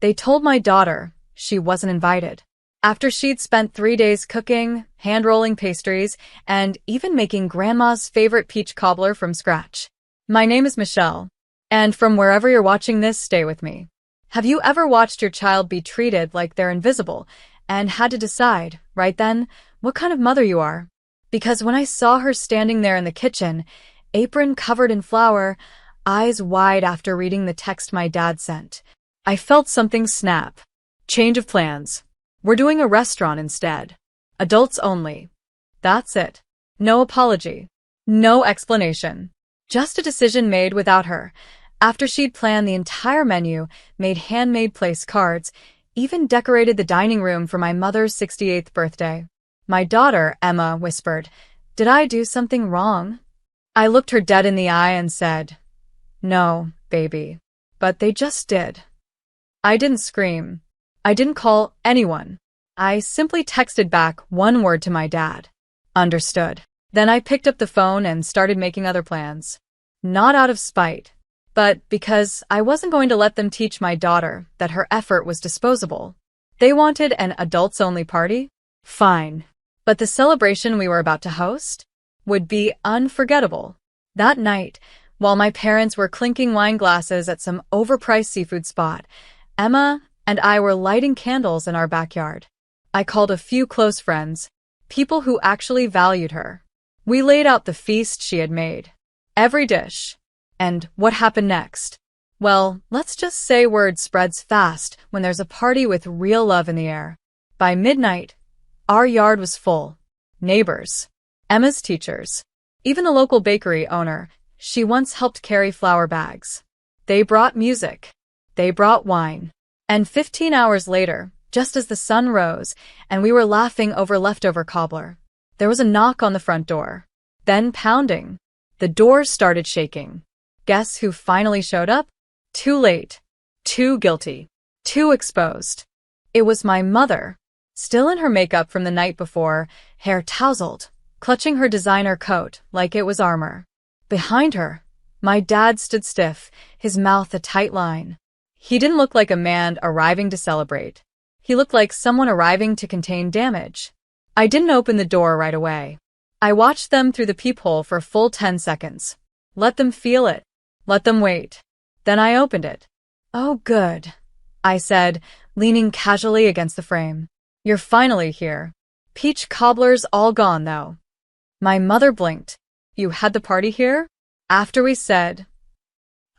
They told my daughter she wasn't invited. After she'd spent 3 days cooking, hand-rolling pastries, and even making Grandma's favorite peach cobbler from scratch. My name is Michelle, and from wherever you're watching this, stay with me. Have you ever watched your child be treated like they're invisible and had to decide, right then, what kind of mother you are? Because when I saw her standing there in the kitchen, apron covered in flour, eyes wide after reading the text my dad sent, I felt something snap. Change of plans. We're doing a restaurant instead. Adults only. That's it. No apology. No explanation. Just a decision made without her. After she'd planned the entire menu, made handmade place cards, even decorated the dining room for my mother's 68th birthday. My daughter, Emma, whispered, "Did I do something wrong?" I looked her dead in the eye and said, "No, baby." But they just did. I didn't scream. I didn't call anyone. I simply texted back one word to my dad. Understood. Then I picked up the phone and started making other plans. Not out of spite, but because I wasn't going to let them teach my daughter that her effort was disposable. They wanted an adults-only party? Fine. But the celebration we were about to host would be unforgettable. That night, while my parents were clinking wine glasses at some overpriced seafood spot, Emma and I were lighting candles in our backyard. I called a few close friends, people who actually valued her. We laid out the feast she had made. Every dish. And what happened next? Well, let's just say word spreads fast when there's a party with real love in the air. By midnight, our yard was full. Neighbors. Emma's teachers. Even a local bakery owner. She once helped carry flour bags. They brought music. They brought wine. And 15 hours later, just as the sun rose and we were laughing over leftover cobbler, there was a knock on the front door. Then pounding. The doors started shaking. Guess who finally showed up? Too late. Too guilty. Too exposed. It was my mother, still in her makeup from the night before, hair tousled, clutching her designer coat like it was armor. Behind her, my dad stood stiff, his mouth a tight line. He didn't look like a man arriving to celebrate. He looked like someone arriving to contain damage. I didn't open the door right away. I watched them through the peephole for a full 10 seconds. Let them feel it. Let them wait. Then I opened it. "Oh, good," I said, leaning casually against the frame. "You're finally here. Peach cobbler's all gone, though." My mother blinked. "You had the party here?" After we said.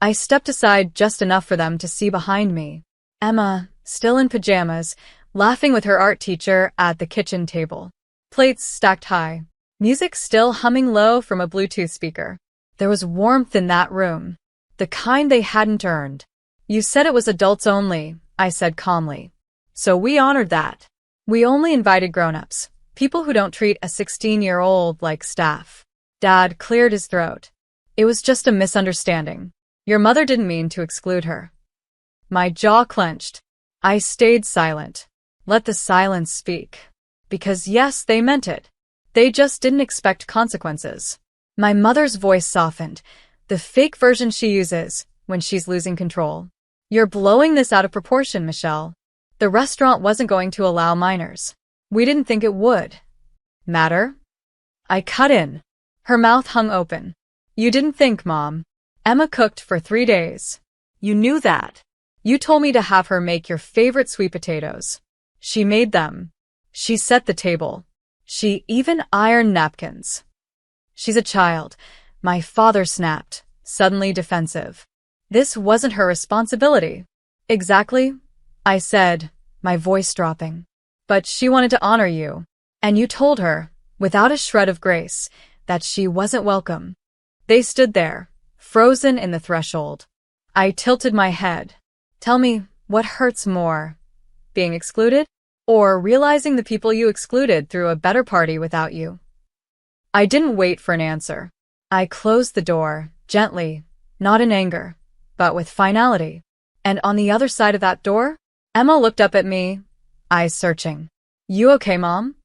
I stepped aside just enough for them to see behind me. Emma, still in pajamas, laughing with her art teacher at the kitchen table. Plates stacked high. Music still humming low from a Bluetooth speaker. There was warmth in that room. The kind they hadn't earned. "You said it was adults only," I said calmly. "So we honored that. We only invited grown-ups, people who don't treat a 16-year-old like staff." Dad cleared his throat. "It was just a misunderstanding. Your mother didn't mean to exclude her." My jaw clenched. I stayed silent. Let the silence speak. Because yes, they meant it. They just didn't expect consequences. My mother's voice softened, the fake version she uses when she's losing control. "You're blowing this out of proportion, Michelle. The restaurant wasn't going to allow minors. We didn't think it would matter." I cut in. Her mouth hung open. "You didn't think, Mom. Emma cooked for 3 days. You knew that. You told me to have her make your favorite sweet potatoes. She made them. She set the table. She even ironed napkins." "She's a child," my father snapped, suddenly defensive. "This wasn't her responsibility." "Exactly," I said, my voice dropping. "But she wanted to honor you. And you told her, without a shred of grace, that she wasn't welcome." They stood there, frozen in the threshold. I tilted my head. "Tell me, what hurts more? Being excluded? Or realizing the people you excluded threw a better party without you?" I didn't wait for an answer. I closed the door, gently, not in anger, but with finality. And on the other side of that door, Emma looked up at me, eyes searching. "You okay, Mom?"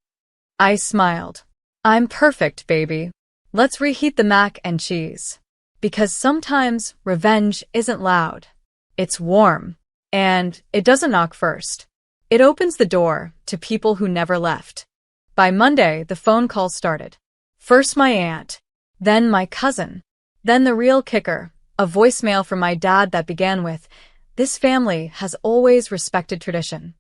I smiled. "I'm perfect, baby. Let's reheat the mac and cheese." Because sometimes revenge isn't loud. It's warm. And it doesn't knock first. It opens the door to people who never left. By Monday, the phone calls started. First my aunt, then my cousin, then the real kicker, a voicemail from my dad that began with, "This family has always respected tradition."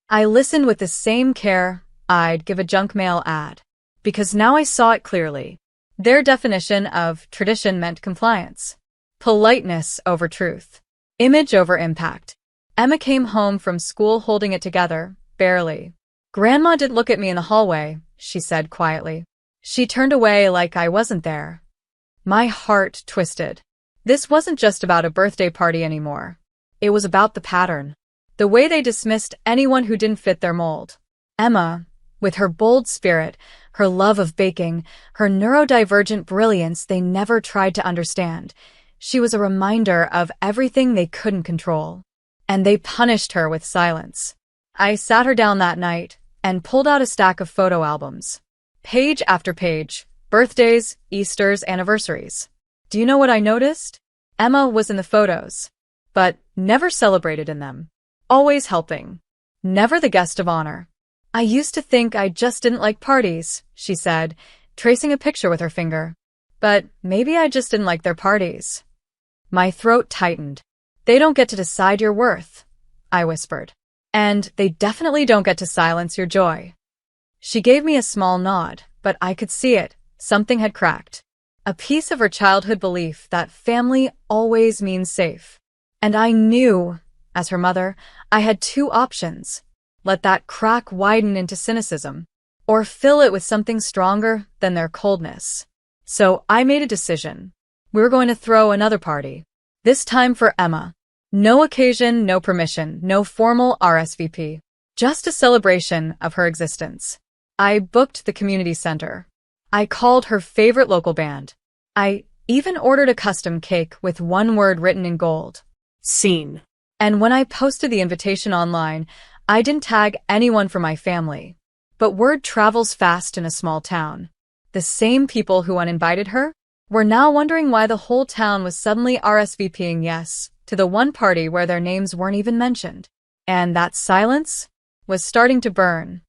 I listened with the same care I'd give a junk mail ad, because now I saw it clearly. Their definition of tradition meant compliance. Politeness over truth. Image over impact. Emma came home from school holding it together, barely. "Grandma didn't look at me in the hallway," she said quietly. "She turned away like I wasn't there." My heart twisted. This wasn't just about a birthday party anymore. It was about the pattern. The way they dismissed anyone who didn't fit their mold. Emma, with her bold spirit, her love of baking, her neurodivergent brilliance they never tried to understand, she was a reminder of everything they couldn't control. And they punished her with silence. I sat her down that night and pulled out a stack of photo albums. Page after page, birthdays, Easters, anniversaries. Do you know what I noticed? Emma was in the photos, but never celebrated in them. Always helping. Never the guest of honor. "I used to think I just didn't like parties," she said, tracing a picture with her finger. "But maybe I just didn't like their parties." My throat tightened. "They don't get to decide your worth," I whispered. "And they definitely don't get to silence your joy." She gave me a small nod, but I could see it. Something had cracked. A piece of her childhood belief that family always means safe. And I knew, as her mother, I had two options. Let that crack widen into cynicism, or fill it with something stronger than their coldness. So I made a decision. We were going to throw another party. This time for Emma. No occasion, no permission, no formal RSVP. Just a celebration of her existence. I booked the community center. I called her favorite local band. I even ordered a custom cake with one word written in gold. Scene. And when I posted the invitation online, I didn't tag anyone from my family. But word travels fast in a small town. The same people who uninvited her were now wondering why the whole town was suddenly RSVPing yes to the one party where their names weren't even mentioned. And that silence was starting to burn.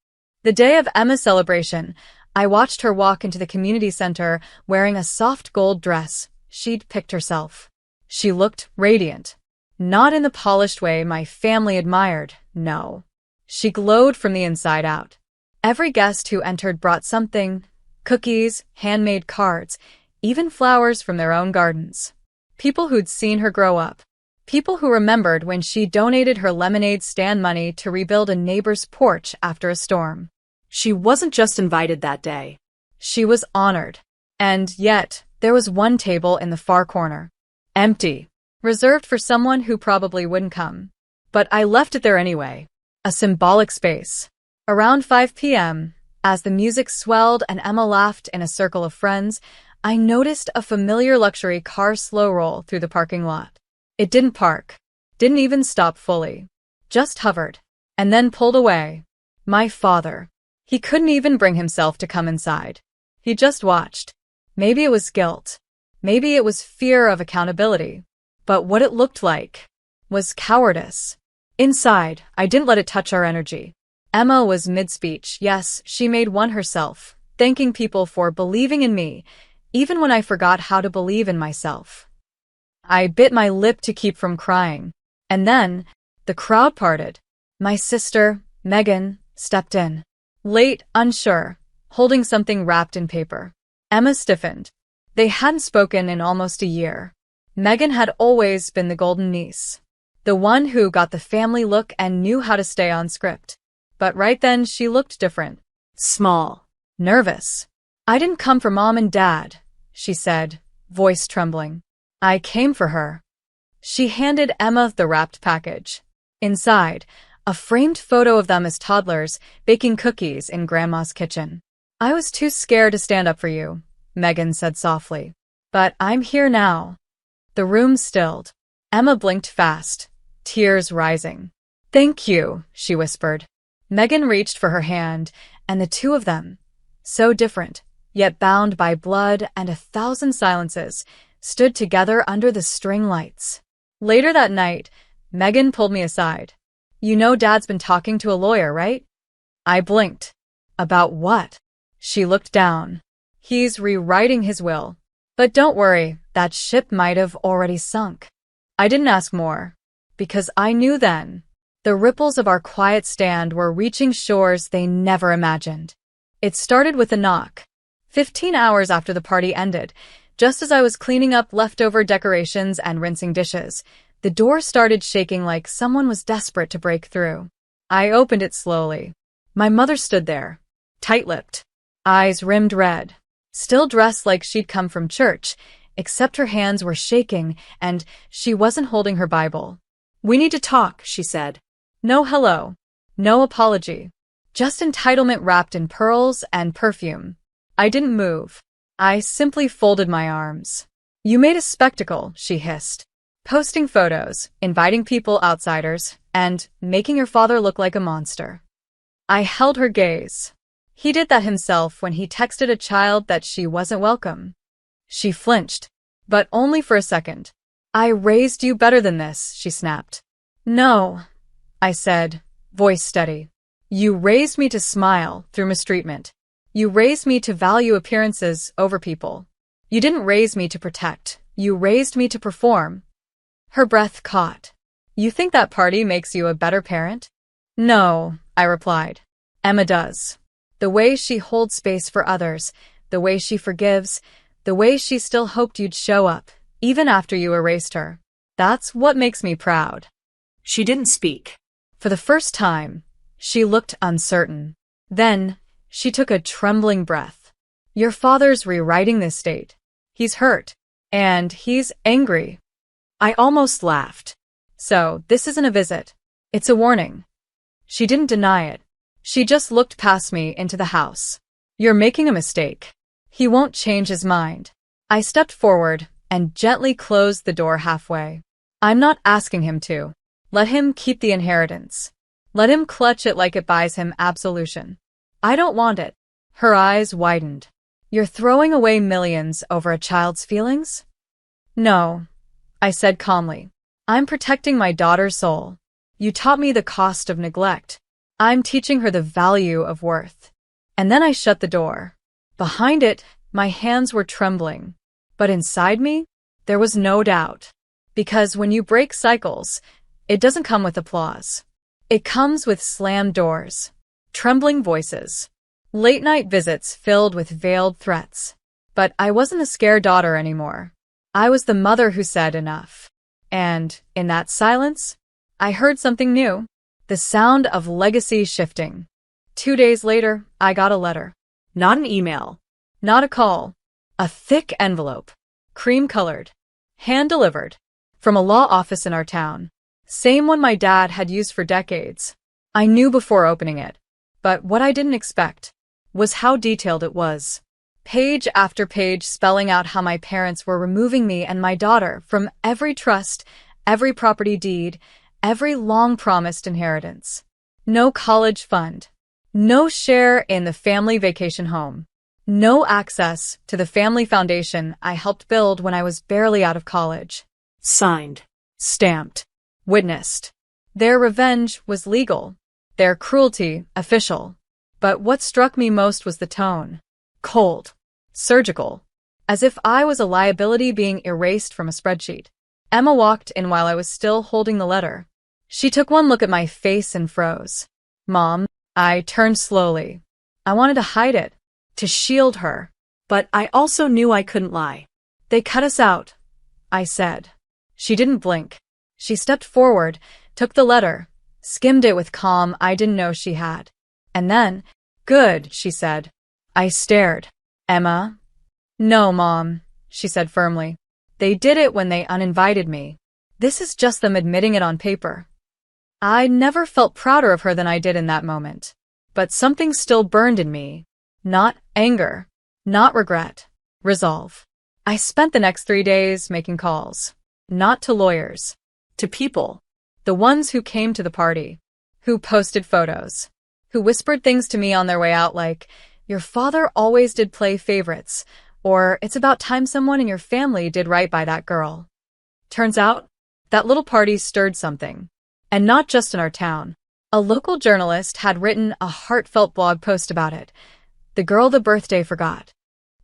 The day of Emma's celebration, I watched her walk into the community center wearing a soft gold dress she'd picked herself. She looked radiant. Not in the polished way my family admired, no. She glowed from the inside out. Every guest who entered brought something: cookies, handmade cards, even flowers from their own gardens. People who'd seen her grow up. People who remembered when she donated her lemonade stand money to rebuild a neighbor's porch after a storm. She wasn't just invited that day. She was honored. And yet, there was one table in the far corner. Empty. Reserved for someone who probably wouldn't come. But I left it there anyway. A symbolic space. Around 5 p.m., as the music swelled and Emma laughed in a circle of friends, I noticed a familiar luxury car slow roll through the parking lot. It didn't park. Didn't even stop fully. Just hovered. And then pulled away. My father. He couldn't even bring himself to come inside. He just watched. Maybe it was guilt. Maybe it was fear of accountability. But what it looked like was cowardice. Inside, I didn't let it touch our energy. Emma was mid-speech. Yes, she made one herself, thanking people for believing in me, even when I forgot how to believe in myself. I bit my lip to keep from crying. And then, the crowd parted. My sister, Megan, stepped in. Late, unsure, holding something wrapped in paper. Emma stiffened. They hadn't spoken in almost a year. Megan had always been the golden niece. The one who got the family look and knew how to stay on script. But right then she looked different. Small. Nervous. "I didn't come for Mom and Dad," she said, voice trembling. "I came for her." She handed Emma the wrapped package. Inside, a framed photo of them as toddlers, baking cookies in Grandma's kitchen. "I was too scared to stand up for you," Megan said softly. "But I'm here now." The room stilled. Emma blinked fast, tears rising. "Thank you," she whispered. Megan reached for her hand, and the two of them, so different, yet bound by blood and 1,000 silences, stood together under the string lights. Later that night, Megan pulled me aside. You know Dad's been talking to a lawyer, right? I blinked. About what? She looked down. He's rewriting his will. But don't worry, that ship might have already sunk. I didn't ask more, because I knew then. The ripples of our quiet stand were reaching shores they never imagined. It started with a knock. 15 hours after the party ended, just as I was cleaning up leftover decorations and rinsing dishes, the door started shaking like someone was desperate to break through. I opened it slowly. My mother stood there, tight-lipped, eyes rimmed red, still dressed like she'd come from church, except her hands were shaking and she wasn't holding her Bible. "We need to talk," she said. No hello, no apology, just entitlement wrapped in pearls and perfume. I didn't move. I simply folded my arms. "You made a spectacle," she hissed. "Posting photos, inviting people outsiders, and making your father look like a monster." I held her gaze. He did that himself when he texted a child that she wasn't welcome. She flinched, but only for a second. "I raised you better than this," she snapped. "No," I said, voice steady. "You raised me to smile through mistreatment. You raised me to value appearances over people. You didn't raise me to protect. You raised me to perform." Her breath caught. "You think that party makes you a better parent?" "No," I replied. "Emma does. The way she holds space for others, the way she forgives, the way she still hoped you'd show up, even after you erased her. That's what makes me proud." She didn't speak. For the first time, she looked uncertain. Then, she took a trembling breath. "Your father's rewriting this state. He's hurt. And he's angry." I almost laughed. "So, this isn't a visit. It's a warning." She didn't deny it. She just looked past me into the house. "You're making a mistake. He won't change his mind." I stepped forward and gently closed the door halfway. "I'm not asking him to. Let him keep the inheritance. Let him clutch it like it buys him absolution. I don't want it." Her eyes widened. "You're throwing away millions over a child's feelings?" "No," I said calmly. "I'm protecting my daughter's soul. You taught me the cost of neglect. I'm teaching her the value of worth." And then I shut the door. Behind it, my hands were trembling. But inside me, there was no doubt. Because when you break cycles, it doesn't come with applause. It comes with slammed doors, trembling voices, late-night visits filled with veiled threats. But I wasn't a scared daughter anymore. I was the mother who said enough. And, in that silence, I heard something new. The sound of legacy shifting. 2 days later, I got a letter. Not an email. Not a call. A thick envelope. Cream-colored. Hand-delivered. From a law office in our town. Same one my dad had used for decades. I knew before opening it. But what I didn't expect was how detailed it was. Page after page spelling out how my parents were removing me and my daughter from every trust, every property deed, every long-promised inheritance. No college fund. No share in the family vacation home. No access to the family foundation I helped build when I was barely out of college. Signed. Stamped. Witnessed. Their revenge was legal. Their cruelty official. But what struck me most was the tone. Cold. Surgical. As if I was a liability being erased from a spreadsheet. Emma walked in while I was still holding the letter. She took one look at my face and froze. "Mom," I turned slowly. I wanted to hide it, to shield her. But I also knew I couldn't lie. "They cut us out," I said. She didn't blink. She stepped forward, took the letter, skimmed it with calm I didn't know she had. And then, "Good," she said. I stared. "Emma?" "No, Mom," she said firmly. "They did it when they uninvited me. This is just them admitting it on paper." I never felt prouder of her than I did in that moment. But something still burned in me. Not anger. Not regret. Resolve. I spent the next 3 days making calls. Not to lawyers. To people. The ones who came to the party. Who posted photos. Who whispered things to me on their way out like, "Your father always did play favorites," or "It's about time someone in your family did right by that girl." Turns out, That little party stirred something. And not just in our town. A local journalist had written a heartfelt blog post about it. The girl the birthday forgot.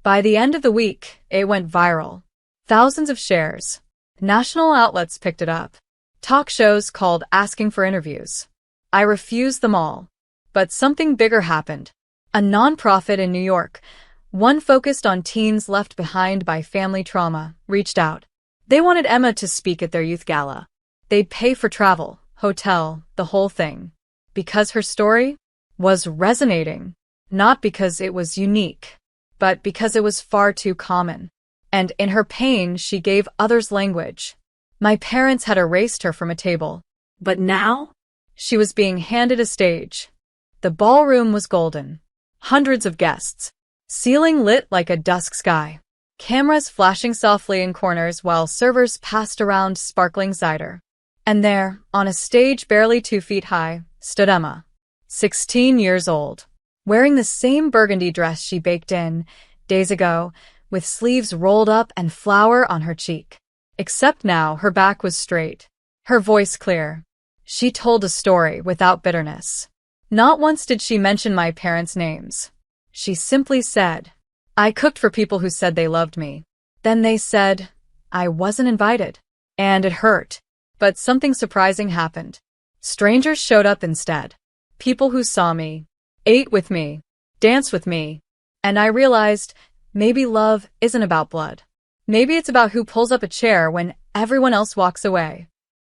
By the end of the week, it went viral. Thousands of shares. National outlets picked it up. Talk shows called asking for interviews. I refused them all. But something bigger happened. A nonprofit in New York, one focused on teens left behind by family trauma, reached out. They wanted Emma to speak at their youth gala. They'd pay for travel, hotel, the whole thing. Because her story was resonating. Not because it was unique, but because it was far too common. And in her pain, she gave others language. My parents had erased her from a table. But now? She was being handed a stage. The ballroom was golden. Hundreds of guests. Ceiling lit like a dusk sky. Cameras flashing softly in corners while servers passed around sparkling cider. And there, on a stage barely 2 feet high, stood Emma. 16 years old. Wearing the same burgundy dress she baked in days ago, with sleeves rolled up and flour on her cheek. Except now her back was straight. Her voice clear. She told a story without bitterness. Not once did she mention my parents' names. She simply said, I cooked for people who said they loved me. Then they said, I wasn't invited. And it hurt. But something surprising happened. Strangers showed up instead. People who saw me, ate with me, danced with me. And I realized, maybe love isn't about blood. Maybe it's about who pulls up a chair when everyone else walks away.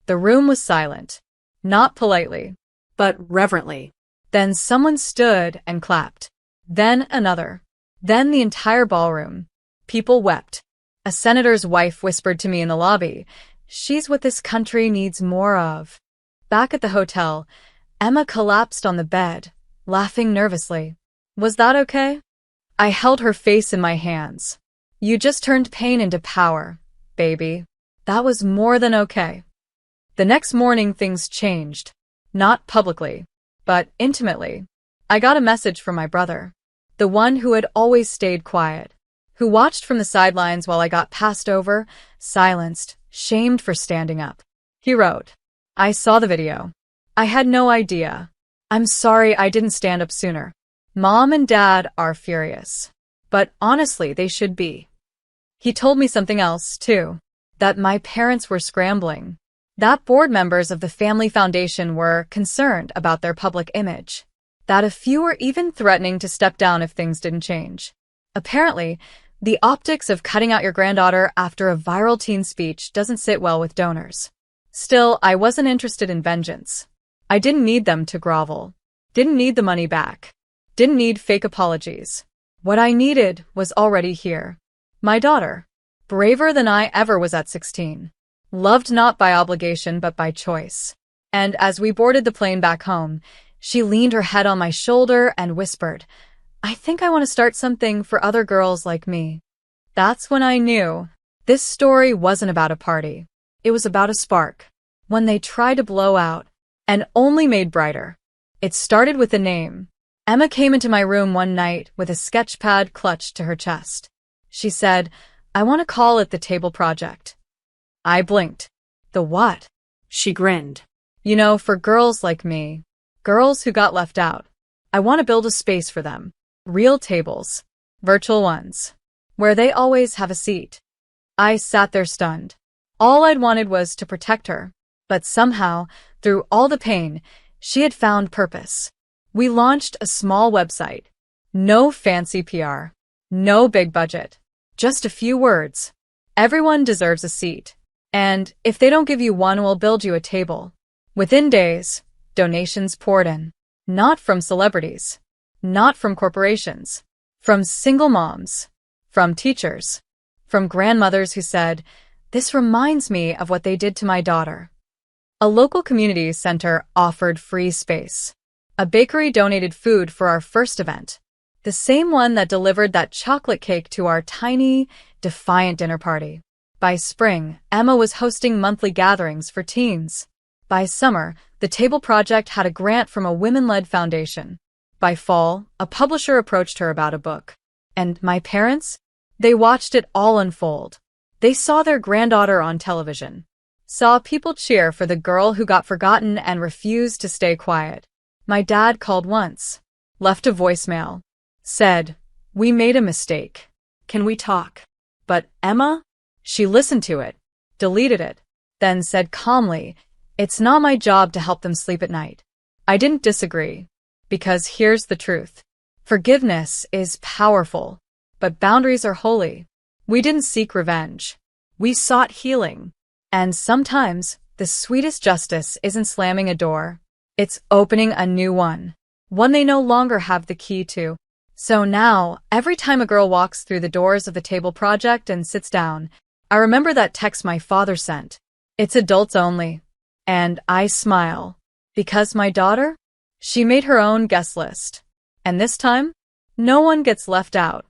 The room was silent. Not politely, but reverently. Then someone stood and clapped. Then another. Then the entire ballroom. People wept. A senator's wife whispered to me in the lobby, she's what this country needs more of. Back at the hotel, Emma collapsed on the bed, laughing nervously. Was that okay? I held her face in my hands. You just turned pain into power, baby. That was more than okay. The next morning things changed. Not publicly, but intimately. I got a message from my brother. The one who had always stayed quiet. Who watched from the sidelines while I got passed over, silenced, shamed for standing up. He wrote, I saw the video. I had no idea. I'm sorry I didn't stand up sooner. Mom and Dad are furious. But honestly, they should be. He told me something else, too. That my parents were scrambling. That board members of the family foundation were concerned about their public image. That a few were even threatening to step down if things didn't change. Apparently, the optics of cutting out your granddaughter after a viral teen speech doesn't sit well with donors. Still, I wasn't interested in vengeance. I didn't need them to grovel. Didn't need the money back. Didn't need fake apologies. What I needed was already here. My daughter. Braver than I ever was at 16. Loved not by obligation but by choice. And as we boarded the plane back home, she leaned her head on my shoulder and whispered, I think I want to start something for other girls like me. That's when I knew this story wasn't about a party. It was about a spark. One they tried to blow out and only made brighter. It started with a name. Emma came into my room one night with a sketch pad clutched to her chest. She said, I want to call it the Table Project. I blinked. The what? She grinned. You know, for girls like me, girls who got left out, I want to build a space for them. Real tables. Virtual ones. Where they always have a seat. I sat there stunned. All I'd wanted was to protect her. But somehow, through all the pain, she had found purpose. We launched a small website. No fancy PR. No big budget. Just a few words. Everyone deserves a seat. And if they don't give you one, we'll build you a table. Within days, donations poured in. Not from celebrities. Not from corporations. From single moms. From teachers. From grandmothers who said, this reminds me of what they did to my daughter. A local community center offered free space. A bakery donated food for our first event. The same one that delivered that chocolate cake to our tiny, defiant dinner party. By spring, Emma was hosting monthly gatherings for teens. By summer, the Table Project had a grant from a women-led foundation. By fall, a publisher approached her about a book. And my parents? They watched it all unfold. They saw their granddaughter on television. Saw people cheer for the girl who got forgotten and refused to stay quiet. My dad called once, left a voicemail, said, "We made a mistake. Can we talk?" But Emma? She listened to it, deleted it, then said calmly, "It's not my job to help them sleep at night." I didn't disagree, because here's the truth. Forgiveness is powerful, but boundaries are holy. We didn't seek revenge. We sought healing. And sometimes, the sweetest justice isn't slamming a door. It's opening a new one they no longer have the key to. So now, every time a girl walks through the doors of the table project and sits down, I remember that text my father sent. It's adults only. And I smile. Because my daughter? She made her own guest list. And this time, no one gets left out.